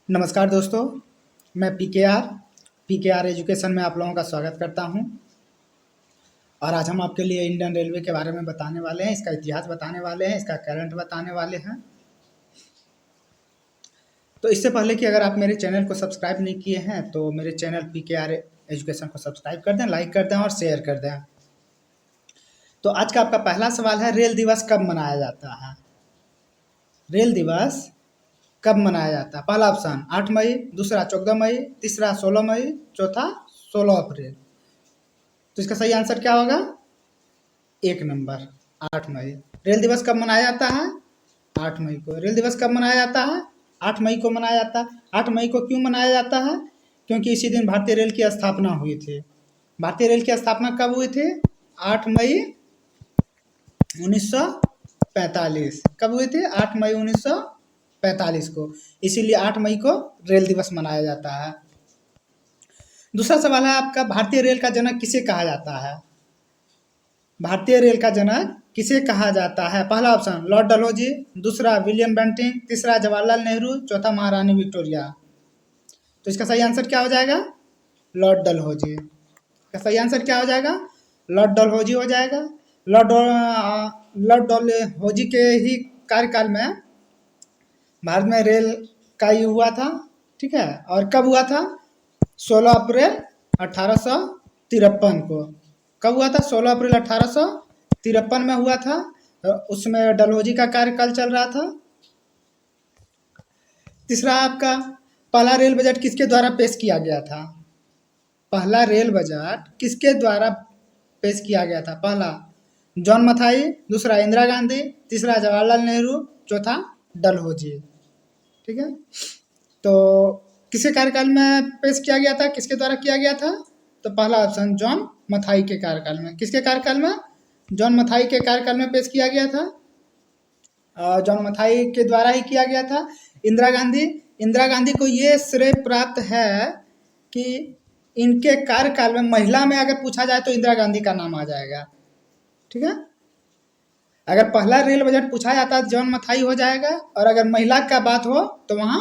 नमस्कार दोस्तों, मैं पी के आर एजुकेशन में आप लोगों का स्वागत करता हूं। और आज हम आपके लिए इंडियन रेलवे के बारे में बताने वाले हैं, इसका इतिहास बताने वाले हैं, इसका करंट बताने वाले हैं। तो इससे पहले कि अगर आप मेरे चैनल को सब्सक्राइब नहीं किए हैं तो मेरे चैनल पी.के.आर एजुकेशन को सब्सक्राइब कर दें, लाइक कर दें और शेयर कर दें। तो आज का आपका पहला सवाल है, रेल दिवस कब मनाया जाता है? रेल दिवस कब मनाया जाता है? पहला ऑप्शन 8 मई, दूसरा 14 मई, तीसरा 16 मई, चौथा 16 अप्रैल। तो इसका सही आंसर क्या होगा? 1 नंबर 8 मई। रेल दिवस कब मनाया जाता है? 8 मई को। रेल दिवस कब मनाया जाता है? 8 मई को मनाया जाता है। 8 मई को क्यों मनाया जाता है? क्योंकि इसी दिन भारतीय रेल की स्थापना हुई थी। भारतीय रेल की स्थापना कब हुई थी? 8 मई 1945। कब हुई थी? 8 मई 1945 को। इसीलिए 8 मई को रेल दिवस मनाया जाता है। दूसरा सवाल है आपका, भारतीय रेल का जनक किसे कहा जाता है? भारतीय रेल का जनक किसे कहा जाता है? पहला ऑप्शन लॉर्ड डलहौजी, दूसरा विलियम बेंटिंग, तीसरा जवाहरलाल नेहरू, चौथा महारानी विक्टोरिया। तो इसका सही आंसर क्या हो जाएगा? लॉर्ड डलहौजी। इसका सही आंसर क्या हो जाएगा? लॉर्ड डलहौजी हो जाएगा। लॉर्ड डलहौजी के ही कार्यकाल में भारत में रेल का ही हुआ था। ठीक है, और कब हुआ था? 16 अप्रैल 1853 को। कब हुआ था? 16 अप्रैल 1853 में हुआ था। उसमें डलहौजी का कार्यकाल चल रहा था। तीसरा आपका, पहला रेल बजट किसके द्वारा पेश किया गया था? पहला रेल बजट किसके द्वारा पेश किया गया था? पहला जॉन मथाई, दूसरा इंदिरा गांधी, तीसरा जवाहरलाल नेहरू, चौथा डलहौजी। ठीक है, तो किसके कार्यकाल में पेश किया गया था? किसके द्वारा किया गया था? तो पहला ऑप्शन जॉन मथाई के कार्यकाल में। किसके कार्यकाल में? जॉन मथाई के कार्यकाल में पेश किया गया था। जॉन मथाई के द्वारा ही किया गया था। इंदिरा गांधी को ये श्रेय प्राप्त है कि इनके कार्यकाल में महिला में अगर पूछा जाए तो इंदिरा गांधी का नाम आ जाएगा। ठीक है, अगर पहला रेल बजट पूछा जाता है जॉन मथाई हो जाएगा, और अगर महिला का बात हो तो वहाँ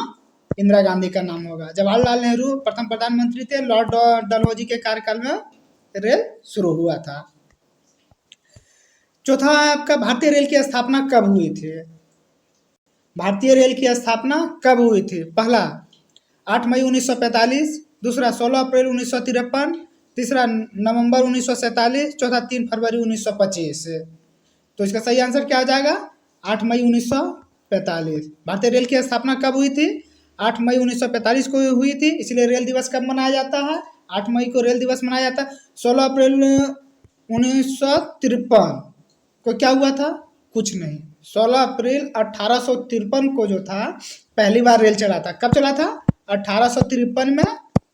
इंदिरा गांधी का नाम होगा। जवाहरलाल नेहरू प्रथम प्रधानमंत्री थे। लॉर्ड डलहौजी के कार्यकाल में रेल शुरू हुआ था। चौथा आपका, भारतीय रेल की स्थापना कब हुई थी? भारतीय रेल की स्थापना कब हुई थी? पहला 8 मई 1945, दूसरा 16 अप्रैल 1953, तीसरा नवंबर 1947, चौथा 3 फरवरी 1925। तो इसका सही आंसर क्या हो जाएगा? 8 मई 1945। भारतीय रेल की स्थापना कब हुई थी? 8 मई 1945 को हुई थी। इसलिए रेल दिवस कब मनाया जाता है? 8 मई को रेल दिवस मनाया जाता है। 16 अप्रैल 1953 को क्या हुआ था? कुछ नहीं। 16 अप्रैल 1853 को जो था पहली बार रेल चला था। कब चला था? 1853 में।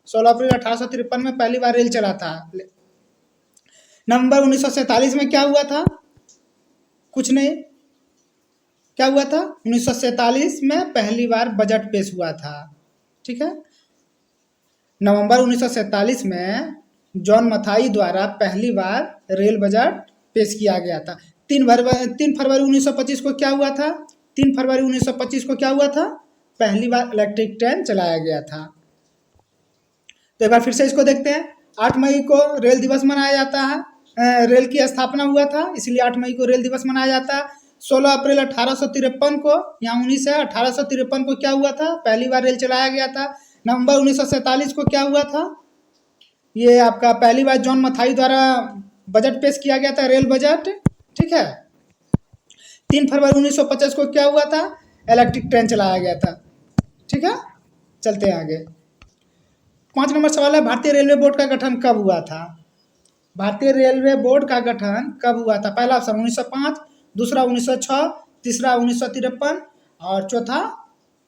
16 अप्रैल 1853 में पहली बार रेल चला था। नवंबर 1947 में क्या हुआ था? कुछ नहीं। क्या हुआ था? 1947 में पहली बार बजट पेश हुआ था। ठीक है, नवंबर 1947 में जॉन मथाई द्वारा पहली बार रेल बजट पेश किया गया था। 3 फरवरी 1925 को क्या हुआ था? 3 फरवरी 1925 को क्या हुआ था? पहली बार इलेक्ट्रिक ट्रेन चलाया गया था। तो एक बार फिर से इसको देखते हैं। 8 मई को रेल दिवस मनाया जाता है। रेल की स्थापना हुआ था, इसलिए 8 मई को रेल दिवस मनाया जाता है। 16 अप्रैल 1853 को, यहाँ 19 है, 1853 को क्या हुआ था? पहली बार रेल चलाया गया था। नवंबर 1947 को क्या हुआ था? ये आपका पहली बार जॉन मथाई द्वारा बजट पेश किया गया था, रेल बजट। ठीक है, 3 फरवरी 1950 को क्या हुआ था? इलेक्ट्रिक ट्रेन चलाया गया था। ठीक है, चलते हैं आगे। 5 नंबर सवाल है, भारतीय रेलवे बोर्ड का गठन कब हुआ था? भारतीय रेलवे बोर्ड का गठन कब हुआ था? पहला ऑप्शन 1905, दूसरा 1906, तीसरा 1953 और चौथा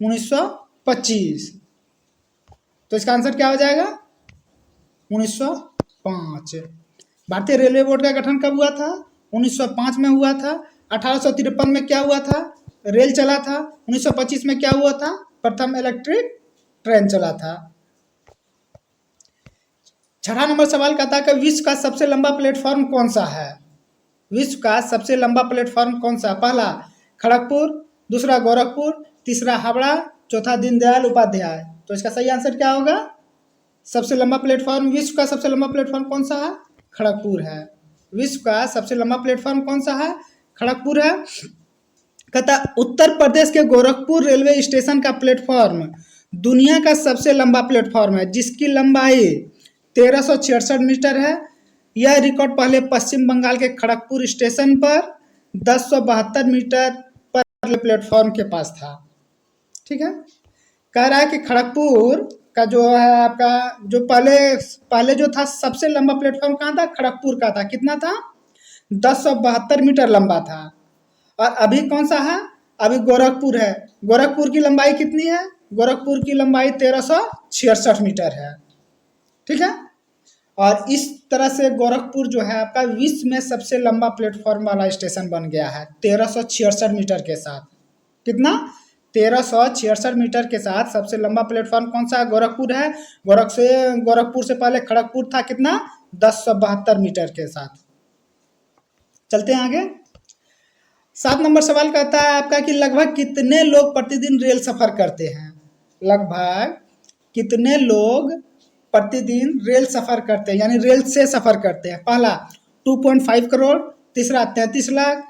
1925। तो इसका आंसर क्या हो जाएगा? 1905। भारतीय रेलवे बोर्ड का गठन कब हुआ था? 1905 में हुआ था। 1853 में क्या हुआ था? रेल चला था। 1925 में क्या हुआ था? प्रथम इलेक्ट्रिक ट्रेन चला था। 6 नंबर सवाल कहता है कि विश्व का सबसे लंबा प्लेटफॉर्म कौन सा है? विश्व का सबसे लंबा प्लेटफॉर्म कौन सा? पहला खड़गपुर, दूसरा गोरखपुर, तीसरा हावड़ा, चौथा दीनदयाल उपाध्याय। तो इसका सही आंसर क्या होगा? सबसे लंबा प्लेटफॉर्म, विश्व का सबसे लंबा प्लेटफॉर्म कौन सा है? खड़गपुर है। विश्व का सबसे लंबा प्लेटफॉर्म कौन सा है? खड़गपुर है। कहता उत्तर प्रदेश के गोरखपुर रेलवे स्टेशन का प्लेटफॉर्म दुनिया का सबसे लंबा प्लेटफॉर्म है, जिसकी लंबाई 1366 मीटर है। यह रिकॉर्ड पहले पश्चिम बंगाल के खड़गपुर स्टेशन पर 1072 मीटर पर प्लेटफॉर्म के पास था। ठीक है, कह रहा है कि खड़गपुर का जो है आपका जो पहले जो था सबसे लंबा प्लेटफॉर्म कहाँ था? खड़गपुर का था। कितना था? 1072 मीटर लंबा था। और अभी कौन सा है? अभी गोरखपुर है। गोरखपुर की लंबाई कितनी है? गोरखपुर की लंबाई 1366 मीटर है। ठीक है, और इस तरह से गोरखपुर जो है आपका विश्व में सबसे लंबा प्लेटफॉर्म वाला स्टेशन बन गया है 1366 मीटर के साथ। कितना? 1366 मीटर के साथ सबसे लंबा प्लेटफॉर्म कौन सा है? गोरखपुर है। गोरखपुर से पहले खड़गपुर था। कितना? 1072 मीटर के साथ। चलते हैं आगे। 7 नंबर सवाल कहता है आपका कि लगभग कितने लोग प्रतिदिन रेल सफर करते हैं? लगभग कितने लोग प्रतिदिन रेल सफर करते हैं, यानी रेल से सफर करते हैं? पहला 2.5 करोड़, तीसरा 33 लाख,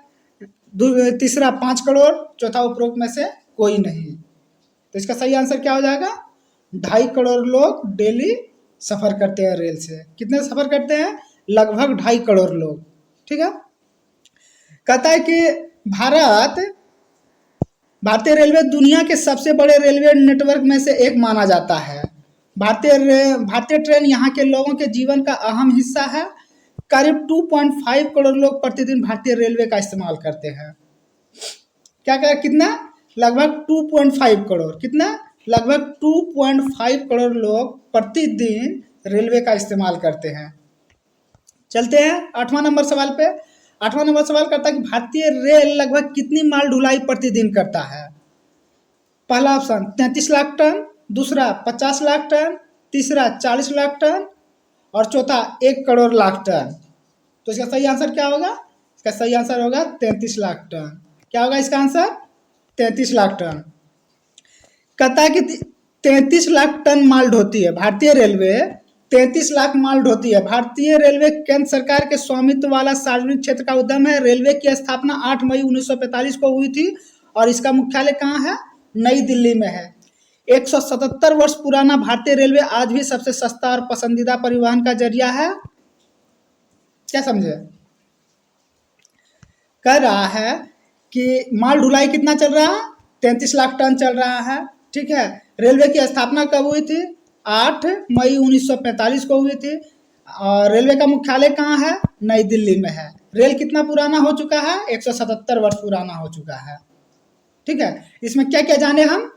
तीसरा 5 करोड़, चौथा उपरोक्त में से कोई नहीं। तो इसका सही आंसर क्या हो जाएगा? 2.5 करोड़ लोग डेली सफर करते हैं रेल से। कितने सफर करते हैं? लगभग 2.5 करोड़ लोग। ठीक है, कहता है कि भारतीय रेलवे दुनिया के सबसे बड़े रेलवे नेटवर्क में से एक माना जाता है। भारतीय ट्रेन यहाँ के लोगों के जीवन का अहम हिस्सा है। करीब 2.5 करोड़ लोग प्रतिदिन भारतीय रेलवे का इस्तेमाल करते हैं। क्या क्या? कितना? लगभग 2.5 करोड़। कितना? लगभग 2.5 करोड़ लोग प्रतिदिन रेलवे का इस्तेमाल करते हैं। चलते हैं 8वां नंबर सवाल पे। 8वां नंबर सवाल करता है कि भारतीय रेल लगभग कितनी माल ढुलाई प्रतिदिन करता है? पहला ऑप्शन 33 लाख टन, दूसरा 50 लाख टन, तीसरा 40 लाख टन और चौथा 1 करोड़ लाख टन। तो इसका सही आंसर क्या होगा? इसका सही आंसर होगा 33 लाख टन। क्या होगा इसका आंसर? 33 लाख टन। कहता है कि 33 लाख टन माल ढोती है भारतीय रेलवे। 33 लाख माल ढोती है। भारतीय रेलवे केंद्र सरकार के स्वामित्व वाला सार्वजनिक क्षेत्र का उद्यम है। रेलवे की स्थापना 8 मई 1945 को हुई थी और इसका मुख्यालय कहाँ है? नई दिल्ली में है। 177 वर्ष पुराना भारतीय रेलवे आज भी सबसे सस्ता और पसंदीदा परिवहन का जरिया है। क्या समझे? कह रहा है कि माल ढुलाई कितना चल रहा है? 33 लाख टन चल रहा है। ठीक है, रेलवे की स्थापना कब हुई थी? 8 मई 1945 को हुई थी और रेलवे का मुख्यालय कहाँ है? नई दिल्ली में है। रेल कितना पुराना हो चुका है? 177 वर्ष पुराना हो चुका है। ठीक है, इसमें क्या क्या जाने हम?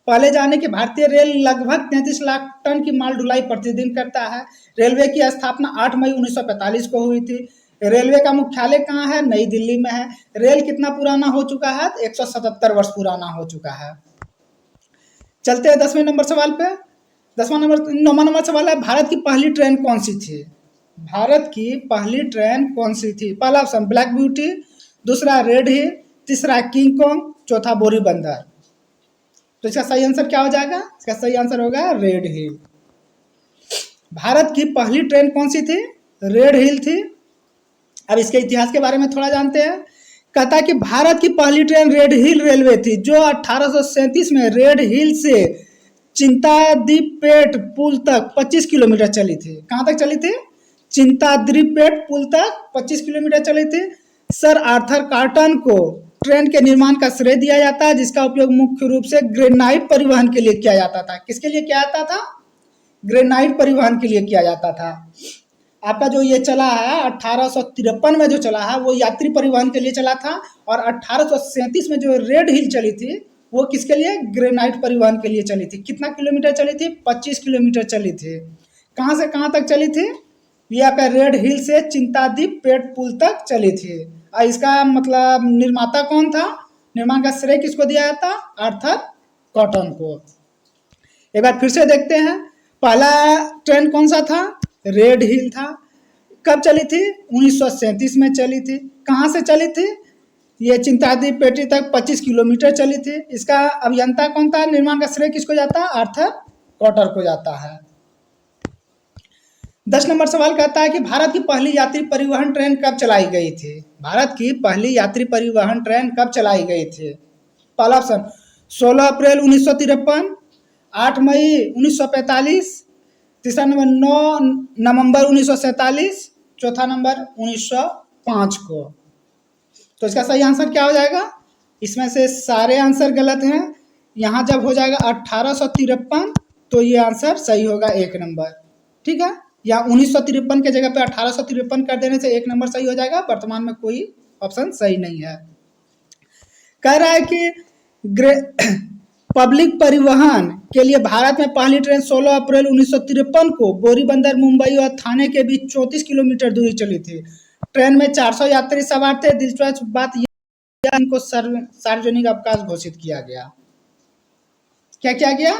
पहले जाने कि भारतीय रेल लगभग 33 लाख टन की माल ढुलाई प्रतिदिन करता है। रेलवे की स्थापना 8 मई 1945 को हुई थी। रेलवे का मुख्यालय कहाँ है? नई दिल्ली में है। रेल कितना पुराना हो चुका है? 177 वर्ष पुराना हो चुका है। चलते हैं 10वें नंबर सवाल पे। 9वां नंबर सवाल है भारत की पहली ट्रेन कौन सी थी? भारत की पहली ट्रेन कौन सी थी? पहला ऑप्शन ब्लैक ब्यूटी, दूसरा रेड हिल, तीसरा किंग कॉन्ग, चौथा बोरीबंदर। तो इसका सही आंसर क्या हो जाएगा? इसका सही आंसर होगा रेड हिल। भारत की पहली ट्रेन कौन सी थी? रेड हिल थी। अब इसके इतिहास के बारे में थोड़ा जानते हैं। कहता है कि भारत की पहली ट्रेन रेड हिल रेलवे थी जो 1837 में रेड हिल से चिंतादीपेट पुल तक 25 किलोमीटर चली थी। कहाँ तक चली थी? चिंताद्रीपेट पुल तक 25 किलोमीटर चली थी। सर आर्थर कॉटन को ट्रेन के निर्माण का श्रेय दिया जाता है, जिसका उपयोग मुख्य रूप से ग्रेनाइट परिवहन के लिए किया जाता था। किसके लिए किया जाता था? ग्रेनाइट परिवहन के लिए किया जाता था। आपका जो ये चला है 1853 में जो चला है वो यात्री परिवहन के लिए चला था और 1837 में जो रेड हिल चली थी वो किसके लिए? ग्रेनाइट परिवहन के लिए चली थी। कितना किलोमीटर चली थी? 25 किलोमीटर चली थी। कहाँ से कहाँ तक चली थी? ये आपका रेड हिल से चिंतादीप पेट पुल तक चली थी। और इसका मतलब निर्माता कौन था? निर्माण का श्रेय किसको दिया जाता? आर्थर कॉटन को। एक बार फिर से देखते हैं। पहला ट्रेन कौन सा था? रेड हिल था। कब चली थी? 1937 में चली थी। कहाँ से चली थी? ये चिंतादीप पेटी तक 25 किलोमीटर चली थी। इसका अभियंता कौन था? निर्माण का श्रेय किसको जाता? आर्थर क्वार्टर को जाता है। 10 नंबर सवाल कहता है कि भारत की पहली यात्री परिवहन ट्रेन कब चलाई गई थी? भारत की पहली यात्री परिवहन ट्रेन कब चलाई गई थी? पहला ऑप्शन 16 अप्रैल 1953, 8 मई 1945, तीसरा नंबर 9 नवंबर 1947, चौथा नंबर 1905 को। तो इसका सही आंसर क्या हो जाएगा? इसमें से सारे आंसर गलत हैं। यहाँ जब हो जाएगा 1853 तो ये आंसर सही होगा 1 नंबर। ठीक है, या 1953 के जगह पे 1853 कर देने से 1 नंबर सही हो जाएगा। वर्तमान में कोई ऑप्शन सही नहीं है। कह रहा है कि पब्लिक परिवहन के लिए भारत में पहली ट्रेन 16 अप्रैल 1953 को बोरीबंदर मुंबई और थाने के बीच 34 किलोमीटर दूरी चली थी। ट्रेन में 400 यात्री सवार थे। दिलचस्प बात यह इनको सार्वजनिक अवकाश घोषित किया गया। क्या किया गया?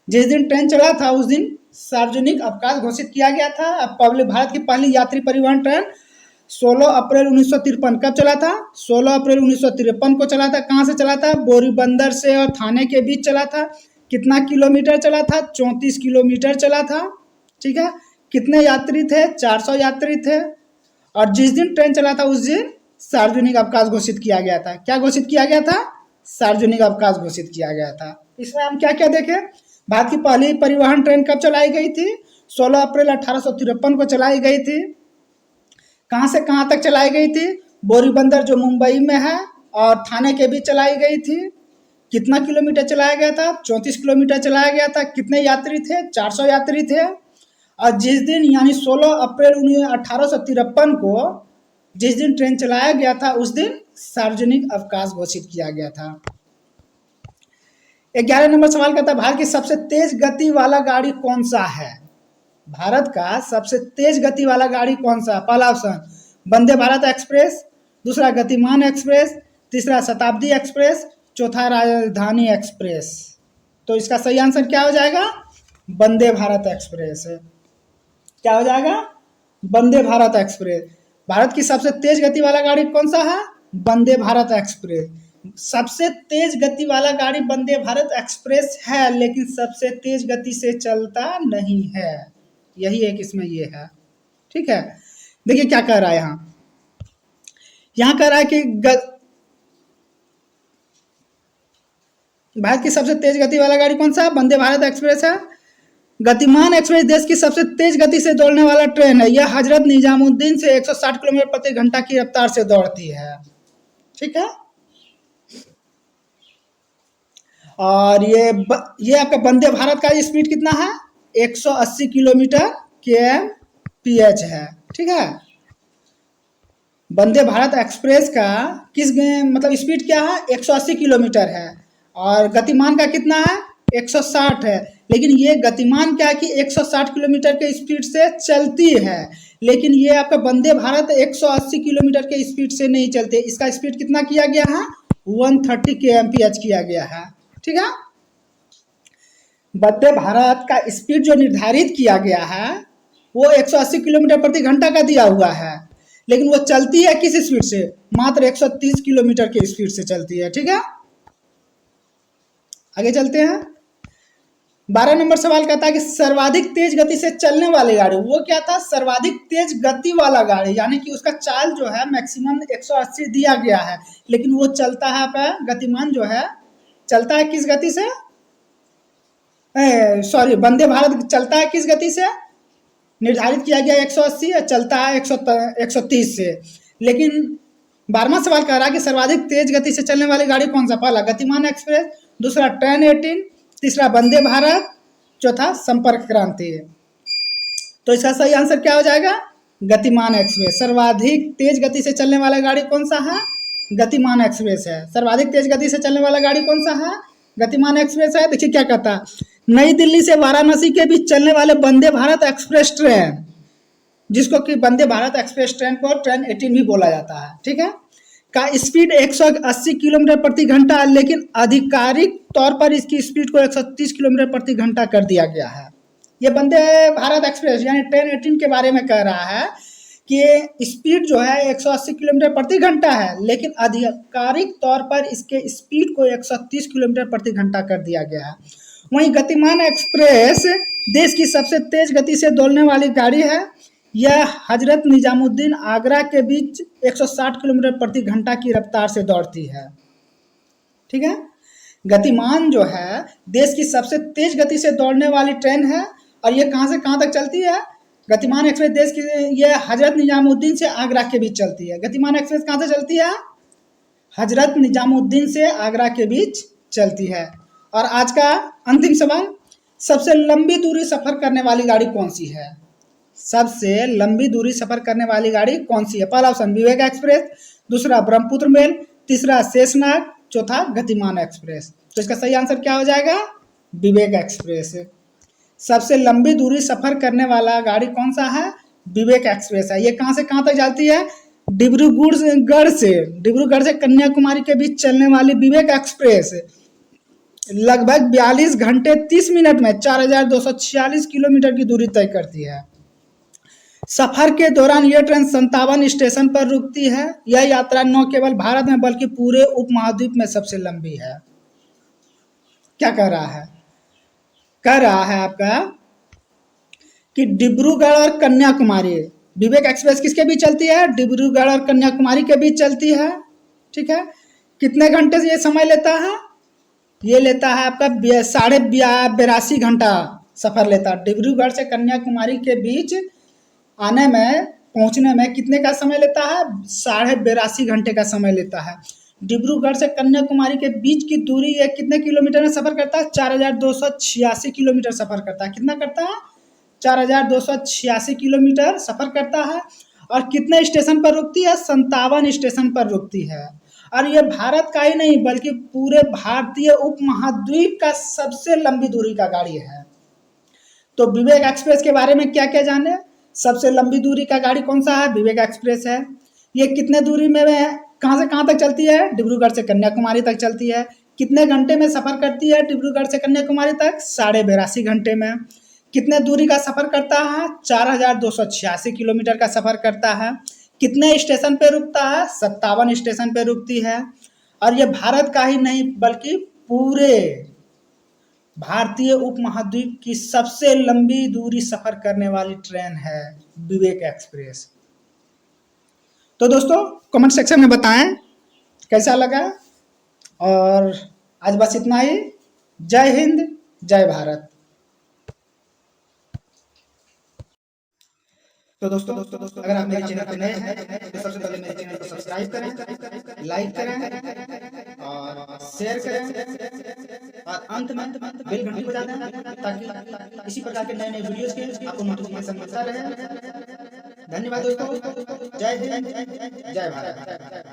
जिस दिन ट्रेन चला था उस दिन सार्वजनिक अवकाश घोषित किया गया था। अब पब्लिक भारत की पहली यात्री परिवहन ट्रेन 16 अप्रैल 1953 कब चला था? 16 अप्रैल 1953 को चला था। कहाँ से चला था? बोरीबंदर से और थाने के बीच चला था। कितना किलोमीटर चला था? 34 किलोमीटर चला था। ठीक है, कितने यात्री थे? 400 यात्री थे। और जिस दिन ट्रेन चला था उस दिन सार्वजनिक अवकाश घोषित किया गया था। क्या घोषित किया गया था? सार्वजनिक अवकाश घोषित किया गया था। इसमें हम क्या क्या देखें? भारत की पहली परिवहन ट्रेन कब चलाई गई थी? 16 अप्रैल 1853 को चलाई गई थी। कहाँ से कहाँ तक चलाई गई थी? बोरीबंदर जो मुंबई में है और थाने के बीच चलाई गई थी। कितना किलोमीटर चलाया गया था? 34 किलोमीटर चलाया गया था। कितने यात्री थे? 400 यात्री थे। और जिस दिन यानी 16 अप्रैल 1853 को जिस दिन ट्रेन चलाया गया था उस दिन सार्वजनिक अवकाश घोषित किया गया था। 11 नंबर सवाल कहता है भारत की सबसे तेज गति वाला गाड़ी कौन सा है? भारत का सबसे तेज गति वाला गाड़ी कौन सा? पहला ऑप्शन वंदे भारत एक्सप्रेस, दूसरा गतिमान एक्सप्रेस, तीसरा शताब्दी एक्सप्रेस, चौथा राजधानी एक्सप्रेस। तो इसका सही आंसर क्या हो जाएगा? वंदे भारत एक्सप्रेस। क्या हो जाएगा? वंदे भारत एक्सप्रेस। भारत की सबसे तेज गति वाला गाड़ी कौन सा है? वंदे भारत एक्सप्रेस। सबसे तेज गति वाला गाड़ी वंदे भारत एक्सप्रेस है, लेकिन सबसे तेज गति से चलता नहीं है। यही एक इसमें ये है। ठीक है, देखिए क्या कह रहा है यहाँ कह रहा है कि भारत की सबसे तेज गति वाला गाड़ी कौन सा है? वंदे भारत एक्सप्रेस है। गतिमान एक्सप्रेस देश की सबसे तेज गति से दौड़ने वाला ट्रेन है। यह हजरत निजामुद्दीन से 160 किलोमीटर प्रति घंटा की रफ्तार से दौड़ती है। ठीक है, और ये आपका वंदे भारत का स्पीड कितना है? 180 किलोमीटर kmph है। ठीक है, वंदे भारत एक्सप्रेस का किस मतलब स्पीड क्या है? 180 किलोमीटर है। और गतिमान का कितना है? 160 है। लेकिन ये गतिमान क्या है कि 160 किलोमीटर के स्पीड से चलती है, लेकिन ये आपका वंदे भारत 180 किलोमीटर के स्पीड से नहीं चलते। इसका स्पीड कितना किया गया है? 130 kmph किया गया है। ठीक है, वंदे भारत का स्पीड जो निर्धारित किया गया है वो 180 किलोमीटर प्रति घंटा का दिया हुआ है, लेकिन वो चलती है किस स्पीड से? मात्र 130 किलोमीटर के स्पीड से चलती है। ठीक है, आगे चलते हैं। 12 नंबर सवाल कहता है कि सर्वाधिक तेज गति से चलने वाली गाड़ी वो क्या था? सर्वाधिक तेज गति वाला गाड़ी, यानी कि उसका चाल जो है मैक्सिमम 180 दिया गया है, लेकिन वो चलता है आपका गतिमान जो है चलता है किस गति से? सॉरी, वंदे भारत चलता है किस गति से? निर्धारित किया गया 180 और चलता है 130 से। लेकिन 12वां सवाल कह रहा है कि सर्वाधिक तेज गति से चलने वाली गाड़ी कौन सा? पहला गतिमान एक्सप्रेस, दूसरा ट्रेन 18, तीसरा वंदे भारत, चौथा संपर्क क्रांति। तो इसका सही आंसर क्या हो जाएगा? गतिमान एक्सप्रेस। सर्वाधिक तेज गति से चलने वाला गाड़ी कौन सा है? गतिमान एक्सप्रेस है। सर्वाधिक तेज गति से चलने वाला गाड़ी कौन सा है? गतिमान एक्सप्रेस है। देखिए क्या कहता है, नई दिल्ली से वाराणसी के बीच चलने वाले वंदे भारत एक्सप्रेस ट्रेन, जिसको कि वंदे भारत एक्सप्रेस ट्रेन को ट्रेन 18 भी बोला जाता है। ठीक है, का स्पीड 180 किलोमीटर प्रति घंटा, लेकिन आधिकारिक तौर पर इसकी स्पीड को 130 किलोमीटर प्रति घंटा कर दिया गया है। ये वंदे भारत एक्सप्रेस यानी ट्रेन 18 के बारे में कह रहा है कि स्पीड जो है 180 किलोमीटर प्रति घंटा है, लेकिन आधिकारिक तौर पर इसके स्पीड को 130 किलोमीटर प्रति घंटा कर दिया गया है। वहीं गतिमान एक्सप्रेस देश की सबसे तेज गति से दौड़ने वाली गाड़ी है। यह हजरत निजामुद्दीन आगरा के बीच 160 किलोमीटर प्रति घंटा की रफ्तार से दौड़ती है। ठीक है, गतिमान जो है देश की सबसे तेज गति से दौड़ने वाली ट्रेन है और ये कहाँ से कहाँ तक चलती है? गतिमान एक्सप्रेस देश की ये हजरत निजामुद्दीन से आगरा के बीच चलती है। गतिमान एक्सप्रेस कहाँ से चलती है? हजरत निजामुद्दीन से आगरा के बीच चलती है। और आज का अंतिम सवाल, सबसे लंबी दूरी सफर करने वाली गाड़ी कौन सी है? सबसे लंबी दूरी सफर करने वाली गाड़ी कौन सी है? पहला ऑप्शन विवेक एक्सप्रेस, दूसरा ब्रह्मपुत्र मेल, तीसरा शेषनाग, चौथा गतिमान एक्सप्रेस। तो इसका सही आंसर क्या हो जाएगा? विवेक एक्सप्रेस। सबसे लंबी दूरी सफर करने वाला गाड़ी कौन सा है? विवेक एक्सप्रेस है। ये कहाँ से कहाँ तक जाती है? डिब्रूगढ़ से कन्याकुमारी के बीच चलने वाली विवेक एक्सप्रेस लगभग 42 घंटे 30 मिनट में 4246 किलोमीटर की दूरी तय करती है। सफर के दौरान यह ट्रेन 57 स्टेशन पर रुकती है। यह यात्रा न केवल भारत में बल्कि पूरे उपमहाद्वीप में सबसे लंबी है। क्या कह रहा है? कह रहा है आपका कि डिब्रूगढ़ और कन्याकुमारी विवेक एक्सप्रेस किसके बीच चलती है? डिब्रूगढ़ और कन्याकुमारी के बीच चलती है। ठीक है, कितने घंटे से ये समय लेता है? ये लेता है आपका 82.5 घंटा सफर लेता है। डिब्रूगढ़ से कन्याकुमारी के बीच आने में पहुंचने में कितने का समय लेता है? 82.5 घंटे का समय लेता है। डिब्रूगढ़ से कन्याकुमारी के बीच की दूरी ये कितने किलोमीटर में सफर करता है? 4286 किलोमीटर सफर करता है। कितना करता है? 4286 किलोमीटर सफर करता है। और कितने स्टेशन पर रुकती है? 57 स्टेशन पर रुकती है। और ये भारत का ही नहीं बल्कि पूरे भारतीय उपमहाद्वीप का सबसे लंबी दूरी का गाड़ी है। तो विवेक एक्सप्रेस के बारे में क्या क्या जाने? सबसे लंबी दूरी का गाड़ी कौन सा है? विवेक एक्सप्रेस है। ये कितने दूरी में कहाँ से कहाँ तक चलती है? डिब्रूगढ़ से कन्याकुमारी तक चलती है। कितने घंटे में सफर करती है डिब्रूगढ़ से कन्याकुमारी तक? 82.5 घंटे में। कितने दूरी का सफर करता है? 4286 किलोमीटर का सफर करता है। कितने स्टेशन पे रुकता है? 57 स्टेशन पे रुकती है। और ये भारत का ही नहीं बल्कि पूरे भारतीय उपमहाद्वीप की सबसे लंबी दूरी सफर करने वाली ट्रेन है विवेक एक्सप्रेस। तो दोस्तों कमेंट सेक्शन में बताएं कैसा लगा। और आज बस इतना ही। जय हिंद, जय भारत। तो दोस्तों अगर आप मेरे चैनल पर नए हैं तो सबसे पहले मेरे चैनल को सब्सक्राइब करें, लाइक करें और शेयर करें और अंत में बेल घंटी बजा दें ताकि इसी प्रकार के नए नए वीडियोस के आपको नोटिफिकेशन मिलता रहे। धन्यवाद दोस्तों। जय हिंद, जय भारत।